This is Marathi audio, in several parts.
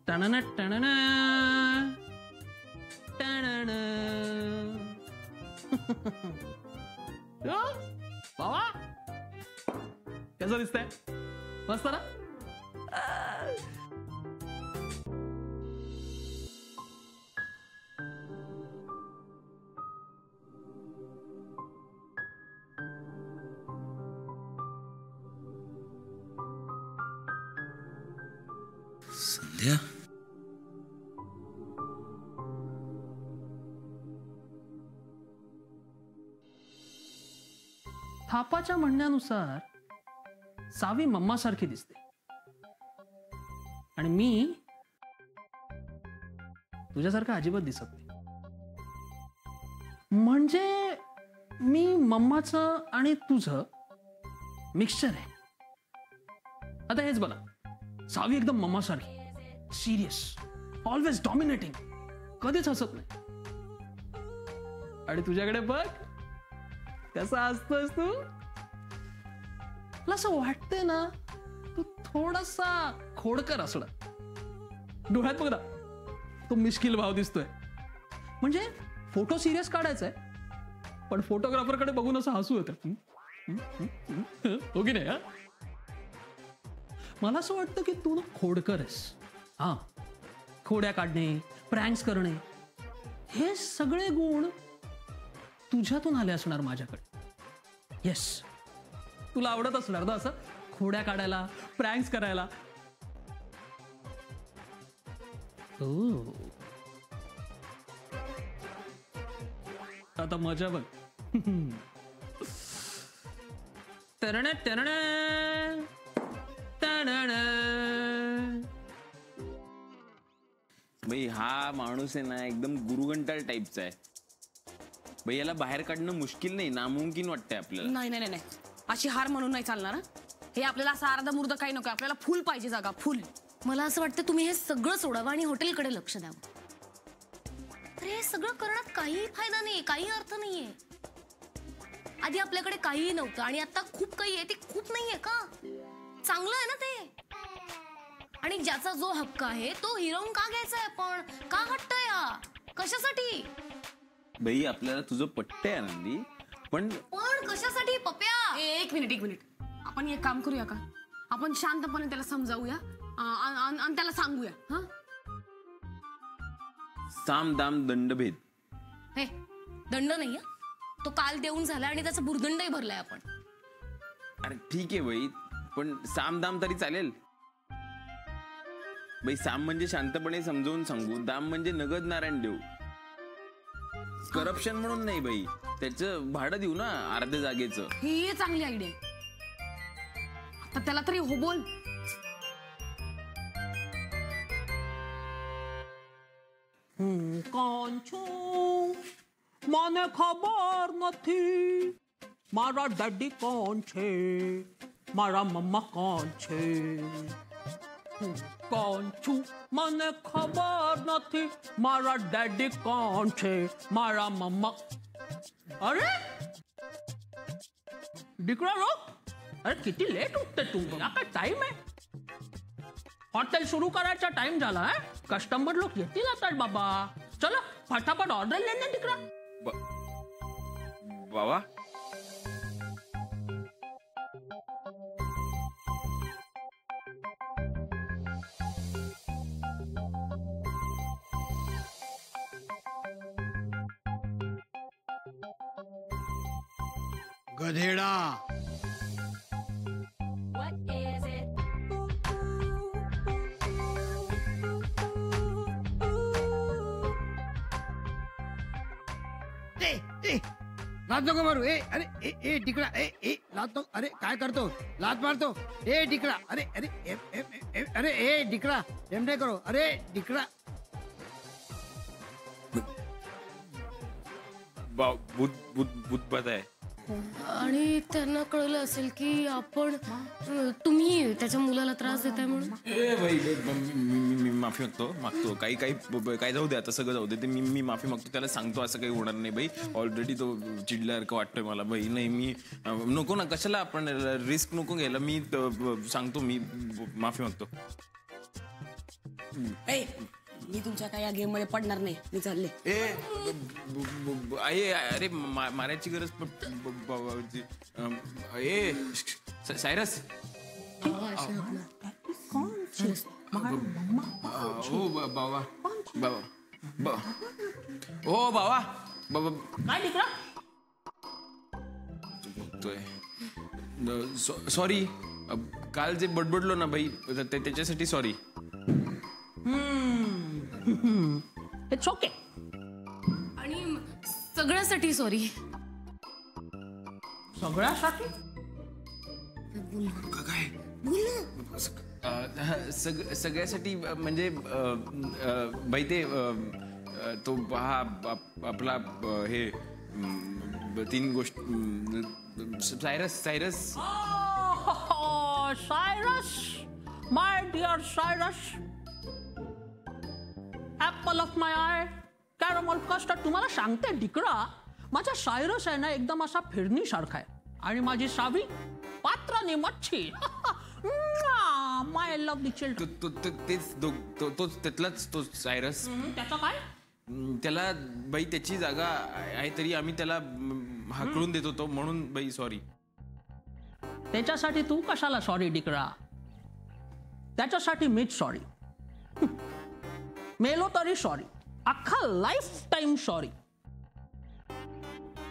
टणन टणन टणन. बाबा कसं दिसतंय? मस्त ना? संध्या थापाच्या म्हणण्यानुसार सावी मम्मा सारखी दिसते आणि मी तुझ्यासारखं अजिबात दिसत नाही. म्हणजे मी मम्माचं आणि तुझं मिक्सचर आहे. आता हेच बघा, सावी एकदम मम्मा सारखी सिरियस, ऑलवेज डॉमिनेटिंग, कधीच हसत नाही. आणि तुझ्याकडे बघ कसा असतोस तू. मला असं वाटतंय ना तू थोडासा खोडकर असला. डोळ्यात बघ ना तो मिश्किल भाव दिसतोय. म्हणजे फोटो सिरियस काढायचा आहे पण फोटोग्राफरकडे बघून असं हसू येतं. हो की नाही? मला असं वाटतं की तू ना खोडकर आहेस. हा, खोड्या काढणे, प्रँक्स करणे, हे सगळे गुण तुझ्यातून आले असणार माझ्याकडे. येस, तुला आवडत असणार ना असं खोड्या काढायला, प्रँक्स करायला. आता मजा बघ. तरण तरण तरण. भाई हा माणूस आहे ना एकदम गुरुगंटाळ टाईपचा आहे. भाई याला बाहेर काढणं मुश्किल नाही, नामुमकिन वाटतंय आपल्याला. नाही नाही नाही, अशी हार म्हणून नाही चालणार. हे आपल्याला असं अर्ध मुर्द काही नको, आपल्याला फुल पाहिजे जागा, फुल. मला असं वाटतं तुम्ही हे सगळं सोडावं आणि हॉटेलकडे लक्ष द्यावं. अरे हे सगळं करण्यात काही फायदा नाही, काही अर्थ नाहीये. आधी आपल्याकडे काहीही नव्हतं आणि आता खूप काही आहे. ते खूप नाहीये का? चांगलं आहे ना ते. आणि ज्याचा जो हक्क आहे तो हिरावून का घ्यायचा आहे आपण? का हट्ट या? कशासाठी? भाई आपल्याला तुझं पट्टय आनंदी, पण कशासाठी पप्या? एक मिनिट, आपण एक काम करूया का? आपण शांतपणे त्याला समजावूया आणि त्याला सांगूया. हा, साम दाम दंडभेद. हे दंड नाहीये, तो काल देऊन झाला आणि त्याचा भुर्दंडही भरलाय आपण. अरे ठीक आहे भाई, पण साम दाम तरी चालेल. भाई साम म्हणजे शांतपणे समजावून सांगू, दाम म्हणजे नगद नारायण देऊ. करप्शन म्हणून नाही भाई, त्याचं भाडं देऊ ना अर्ध्या जागेचं. ही चांगली आयडिया. आता त्याला तरी हो बोल. कांचो મને ખબર નથી મારા ડેડી કોણ છે, મારા મમ્મા કોણ છે. કોણ છું મને ખબર નથી, મારા ડેડી કોણ છે, મારા મમ્મા. अरे डिकरा लोक, अरे किती लेट उठते तुम्ही. काय टाइम आहे? हॉटेल सुरू करायचा टाइम झाला आहे. कस्टमर लोक येतील आता बाबा. चलो फटाफट ऑर्डर लेने डिकरा. बाबा गधेडा. लात नको मारू. अरे ए टिकला. लात नको. अरे काय करतो? लात मारतो. टिकला. अरे ए टिकला. एम नाही करो. अरे टिकला. बुद्धबाद आहे. आणि त्यांना कळलं असेल की आपण तुम्ही त्याच्या मुलाला त्रास देताय म्हणून. मी माफी मागतो काही जाऊ दे, आता सगळं जाऊ दे. ते मी माफी मागतो, त्याला सांगतो असं काही होणार नाही बाई. ऑलरेडी तो चिडल्यासारखं वाटतोय मला बाई. नाही मी नको ना, कशाला आपण रिस्क नको घ्यायला. मी सांगतो, मी माफी मागतो. मी तुमच्या काय या गेम मध्ये पडणार नाही. मी चालले. अरे मारायची गरज सायरस. हो बाबा हो बाबा काय टिकला? सॉरी, काल जे बडबडलो ना बाई त्याच्यासाठी सॉरी. It's okay. आणि सगळ्यासाठी सॉरी. सगळ्यासाठी काय सगळ्यासाठी म्हणजे बाई ते तो हा आपला हे 3 गोष्ट. Cyrus Cyrus, my dear Cyrus, apple of my eye, caramel custard. तुम्हाला सांगते ढिकळा, माझा सायरस आहे ना एकदम असा फिरणी सारखा आहे. आणि माझी सावी पात्राने मच्छी. माय लव्हली चिल्ड्रन. तोच त्यातलाच तो सायरस. त्याचं काय? त्याला बाई त्याची जागा आहे तरी आम्ही त्याला हाकलून देत होतो म्हणून बाई सॉरी. त्याच्यासाठी तू कशाला सॉरी डिकळा? त्याच्यासाठी मीच सॉरी. मेलो तरी सॉरी. अख्खा लाईफ टाइम सॉरी.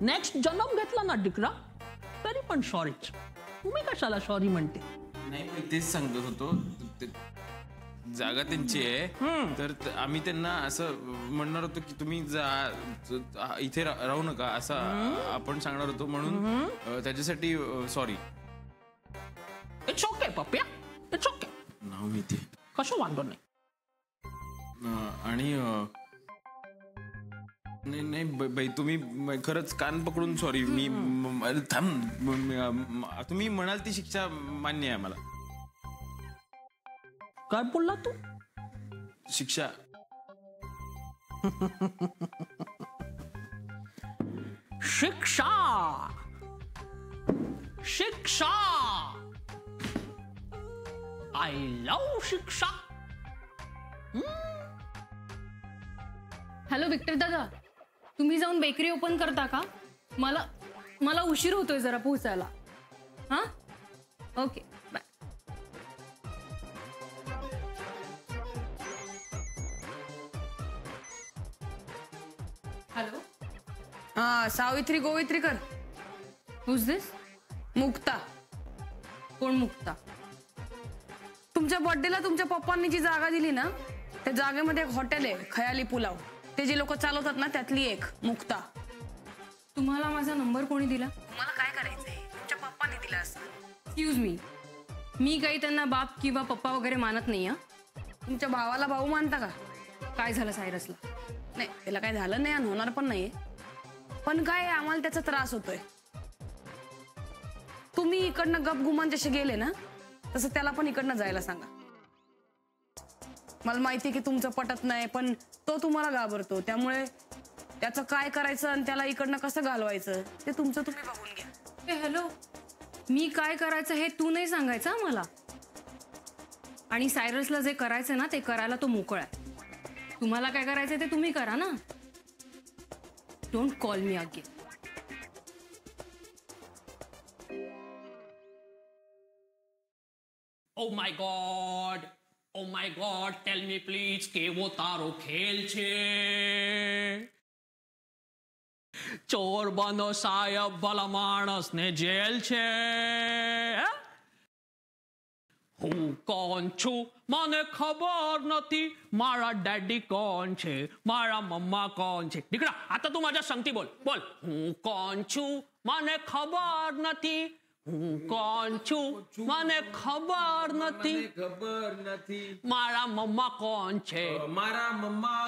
नेक्स्ट जन्म घेतला ना डिकळा तरी पण सॉरीच. तुम्ही कशाला सॉरी म्हणते? नाही तेच सांगत होतो, जागा त्यांची आहे तर आम्ही त्यांना असं म्हणणार होतो की तुम्ही इथे राहू नका असं आपण सांगणार होतो म्हणून त्याच्यासाठी सॉरी. इट्स ओके पप्प्या, इट्स ओके. नाव मी ते कसं वांदो नाही. आणि नाही बाई तुम्ही खरंच कान पकडून सॉरी. मी थांब, तुम्ही म्हणाल ती शिक्षा मान्य आहे मला. काय बोलला तू? शिक्षा. शिक्षा, शिक्षा. आय लव्ह शिक्षा. हॅलो विक्टर दादा, तुम्ही जाऊन बेकरी ओपन करता का? मला उशीर होतोय जरा पोहोचायला. हा okay bye. Hello. Savitri Gowariker. Who's this? Mukta. कोण मुक्ता? तुमच्या बर्थडेला तुमच्या पप्पांनी जी जागा दिली ना त्या जागेमध्ये एक हॉटेल आहे, खयाली पुलाव. ते जे लोक चालवतात ना त्यातली एक मुक्ता. तुम्हाला माझा नंबर कोणी दिला? तुम्हाला काय करायचंय? तुमच्या पप्पांनी दिला असं. एक्सक्यूज मी काही त्यांना बाप किंवा पप्पा वगैरे मानत नाही. हा, तुमच्या भावाला भाऊ मानता का? काय झालं सायरसला? नाही त्याला काय झालं नाही आणि होणार पण नाहीये. पण काय आम्हाला त्याचा त्रास होतोय. तुम्ही इकडनं गपगुमान जसे गेले ना तसं त्याला पण इकडनं जायला सांगा. मला माहिती की तुमचं पटत नाही पण तो तुम्हाला घाबरतो. त्यामुळे त्याचं काय करायचं आणि त्याला इकडनं कसं घालवायचं ते तुमचं तुम्ही बघून घ्या. हॅलो, मी काय करायचं हे तू नाही सांगायचं मला. आणि सायरसला जे करायचं ना ते करायला तो मोकळा आहे. तुम्हाला काय करायचं ते तुम्ही करा ना. Don't call me again. Oh my God, oh my God, tell me please કેવો તારો ખેલ છે? ચોર બનો સાહેબ ભલા માણસ ને જેલ છે. હું કોણ છું મને ખબર નથી મારા ડેડી કોણ છે મારા મમ્મા કોણ છે દીકરા आता तू माझ्या संगती बोल बोल હું કોણ છું મને ખબર નથી હું કોણ છું મને ખબર નથી મારા મમ્મા કોણ છે મારા મમ્મા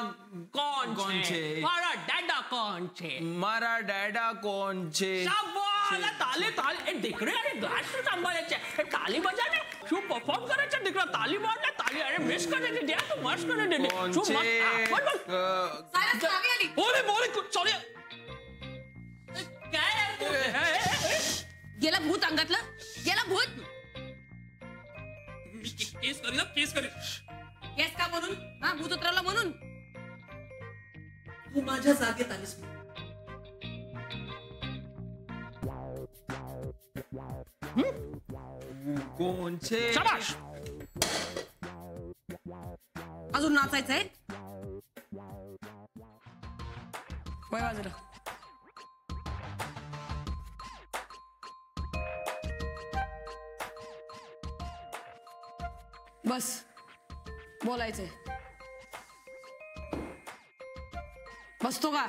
કોણ છે મારા ડેડા કોણ છે મારા ડેડા કોણ છે શાબાશ તાલી તાલી એ દીકરી અરે ગ્લાસ સંભાળે છે એ તાલી બજાને શું પરફોર્મ કરે છે દીકરા તાલી માર ને તાલી અરે મિસ કરે છે દે તું મસ્ત કરે દે શું મસ્ત બોલ सायरस मागे आली. बोले बोले सॉरी काय गेला भूत अंगातलं गेला भूत. केस करी केस का म्हणून हा भूत उतरवलं म्हणून. तू माझ्या जागेत आलीस. कोण छे शाबाश अजून नाचायचंय वय बाजूला. बस बोलायचंय. बसतो का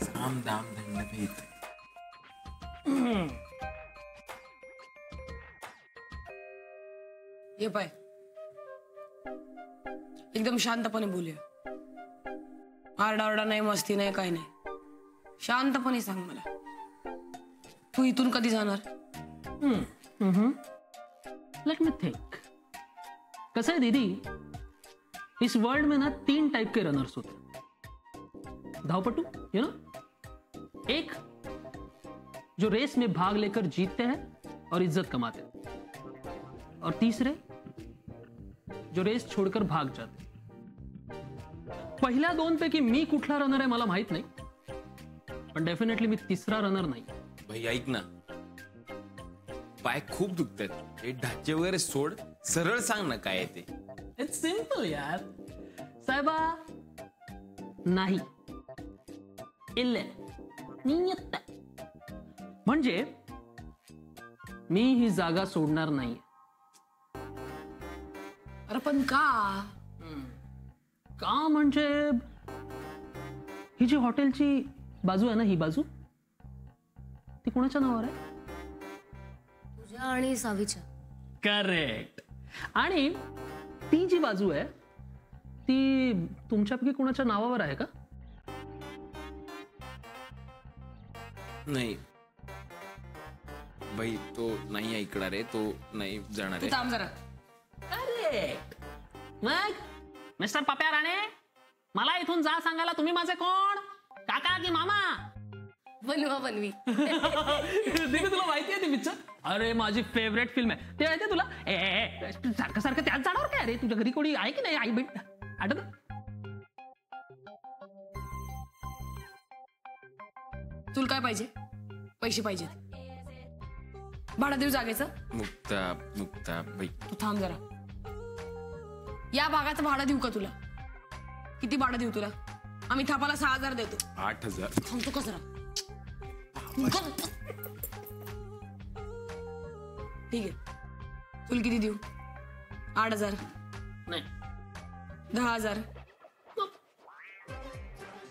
साम दाम दंड भेद ये पाय एकदम शांतपणे बोलूया. आरडाओरडा नाही मस्ती नाही काही नाही. शांतपणे सांग मला तू इथून कधी जाणार. लेट मी थिंक कसं है दीदी इस वर्ल्ड में ना 3 टाइप के रनर्स होते हैं. धावपटू यू नो एक जो रेस में भाग लेकर जीतते हैं और इज्जत कमाते हैं और तीसरे जो रेस छोड़कर भाग जाते हैं. पहिल्या 2 पैकी मी कुठला रनर आहे मला माहित नाही पण डेफिनेटली मी तिसरा रनर नाही. भाई ऐक ना पाय खूप दुखतात हे ढाचे वगैरे सोड सरळ सांग ना काय आहे ते. इट्स सिंपल यार साहेबा नाही इल्ले नियत म्हणजे मी ही जागा सोडणार नाही. अरे पण का का म्हणजे ही जी हॉटेलची बाजू आहे ना ही बाजू ती कोणाच्या नावावर आहे. तुझ्या आणि सावीच्या. करेक्ट. आणि ती जी बाजू आहे ती तुमच्यापैकी कोणाच्या नावावर आहे का. नाही भाई तो नाही ऐकणार आहे तो नाही जाणार तू आहे. थांब जरा. करेक्ट. मग मिस्टर पप्या राणे मला इथून जा सांगायला तुम्ही माझे कोण काका की मामा. बनवा बनवी. दीदी तुला माहिती आहे ती पिक्चर अरे माझी फेवरेट फिल्म आहे ते माहिती तुला. सारखं सारखं त्याच जाणार काय अरे तुझ्या घरी कोणी आहे की नाही आई भेट आठवत. तुला काय पाहिजे. पैसे पाहिजे. भाडं देऊ जागेचं. मुक्ता मुक्ता भाई तू थांब जरा. या भागाचं भाडं देऊ का तुला. किती भाडं देऊ तुला. आम्ही थापाला 6,000 देतो. 8,000 थांबतो का जरा. ठीक आहे तुला किती देऊ. 8,000 नाही 10,000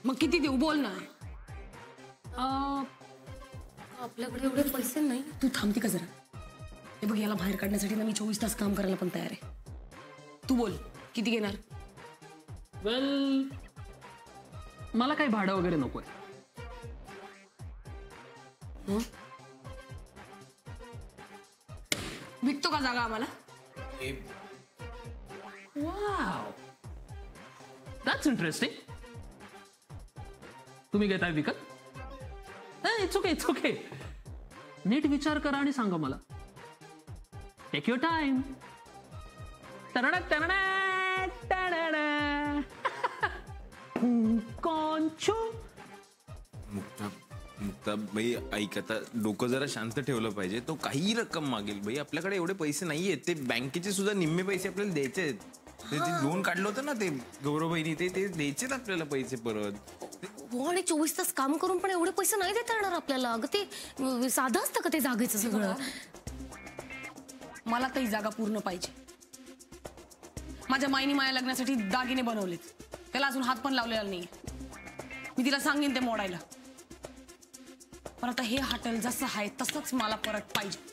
मग किती देऊ बोल ना. आपल्याकडे एवढे पैसे नाही. तू थांबती का जरा. हे बघ याला बाहेर काढण्यासाठी ना मी 24 तास काम करायला पण तयार आहे. तू बोल किती घेणार. वेल मला काही भाडं वगैरे नकोय. विकतो का जागा आम्हाला. Wow that's interesting. तुम्ही घेताय विकत. It's okay it's okay. नीट विचार करा आणि सांगा मला. Take your time. कौन छू. मुक्ता मुक्ता भाई ऐक आता डोकं जरा शांत ठेवलं पाहिजे. तो काही रक्कम मागेल भाई आपल्याकडे एवढे पैसे नाहीयेत. ते बँकेचे सुद्धा निम्मे पैसे आपल्याला द्यायचे आहेत. ते लोन काढलं होतं ना ते गौरवबाईनी ते द्यायचेत आपल्याला पैसे परत. हो आणि 24 तास काम करून पण एवढे पैसे नाही देता येणार आपल्याला. अगं ते साधं असतं का ते जागेचं सगळं. मला तर ही जागा पूर्ण पाहिजे. माझ्या माईने माझ्या लग्नासाठी दागिने बनवलेत, त्याला अजून हात पण लावलेला नाहीये. मी तिला सांगेन ते मोडायला. पण आता हे हॉटेल जसं आहे तसंच मला परत पाहिजे.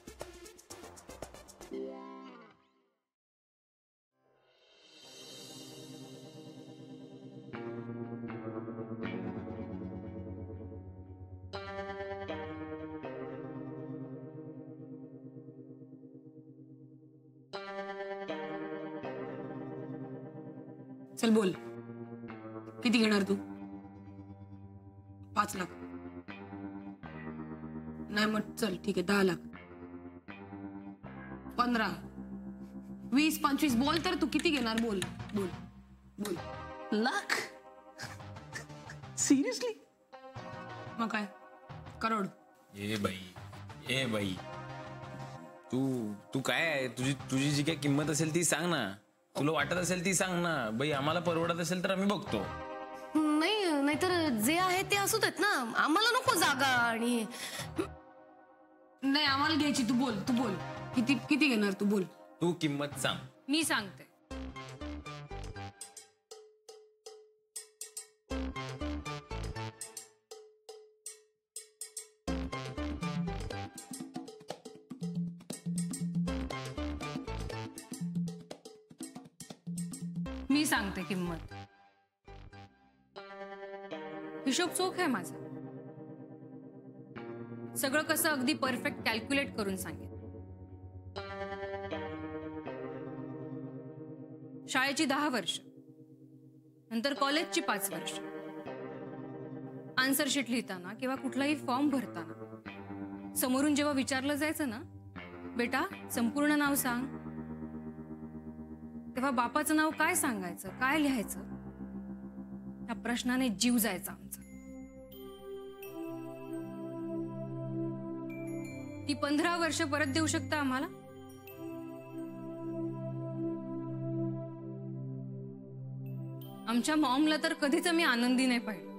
चल बोल, किती घेणार तू? 5 लाख. नाही मग चल ठीक आहे 10 लाख. 15, 20, 25 बोल तर तू किती घेणार? बोल बोल बोल. लाख? सिरियसली? मग काय, करोड? ए बाई तू काय आहे, तुझी जी काही किंमत असेल ती सांग ना. तुला वाटत असेल ती सांग ना बाई. आम्हाला परवडत असेल तर आम्ही बघतो. नाहीतर जे आहे ते असू देत ना. आम्हाला नको जागा. आणि नाही आम्हाला घ्यायची. तू बोल किती घेणार? तू बोल. तू किंमत सांग. मी सांगते. मी सांगते किंमत. हिशोब चोख आहे माझा. सगळं कसं अगदी परफेक्ट कॅल्क्युलेट करून सांगेन. शाळेची 10 वर्ष, नंतर कॉलेजची 5 वर्ष. आन्सर शीट लिहिताना किंवा कुठलाही फॉर्म भरताना समोरून जेव्हा विचारलं जायचं ना, बेटा संपूर्ण नाव सांग, तेव्हा बापाचं नाव काय सांगायचं, काय लिहायचं, या प्रश्नाने जीव जायचा आमचा. ती 15 वर्ष परत देऊ शकता आम्हाला? आमच्या मॉमला तर कधीच मी आनंदी नाही पाहिलं.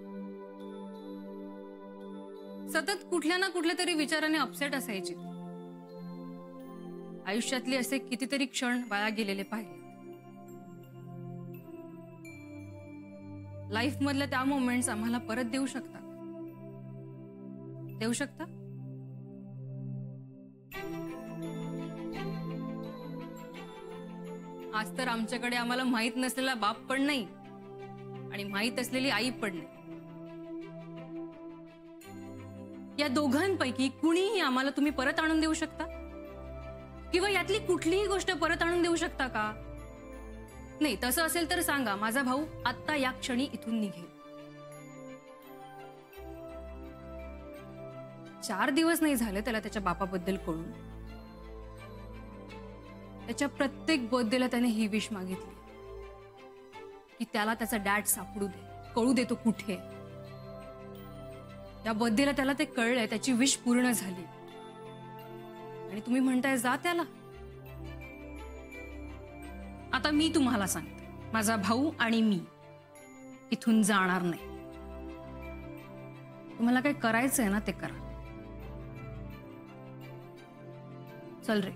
सतत कुठल्या ना कुठल्या तरी विचाराने अपसेट असायची. आयुष्यातले असे कितीतरी क्षण वाया गेलेले पाहिले. लाईफ मधल्या त्या मोमेंट्स आम्हाला परत देऊ शकता? देऊ शकता? आज तर आमच्याकडे आम्हाला माहित नसलेला बाप पण नाही आणि माहित असलेली आई पण नाही. या दोघांपैकी कुणीही आम्हाला तुम्ही परत आणून देऊ शकता? किंवा यातली कुठलीही गोष्ट परत आणून देऊ शकता का? नाही. तसं असेल तर सांगा. माझा भाऊ आत्ता या क्षणी इथून निघेल. 4 दिवस नाही झाले त्याला त्याच्या बापाबद्दल कळून. त्याच्या प्रत्येक बर्थडेला त्याने ही विश मागितली की त्याला त्याचा डॅड सापडू दे, कळू दे तो कुठे. त्या बर्थडेला त्याला ते कळलंय, त्याची विश पूर्ण झाली. आणि तुम्ही म्हणताय जा त्याला. आता मी तुम्हाला सांगते, माझा भाऊ आणि मी इथून जाणार नाही. तुम्हाला काय करायचंय ना ते करा. चल रे.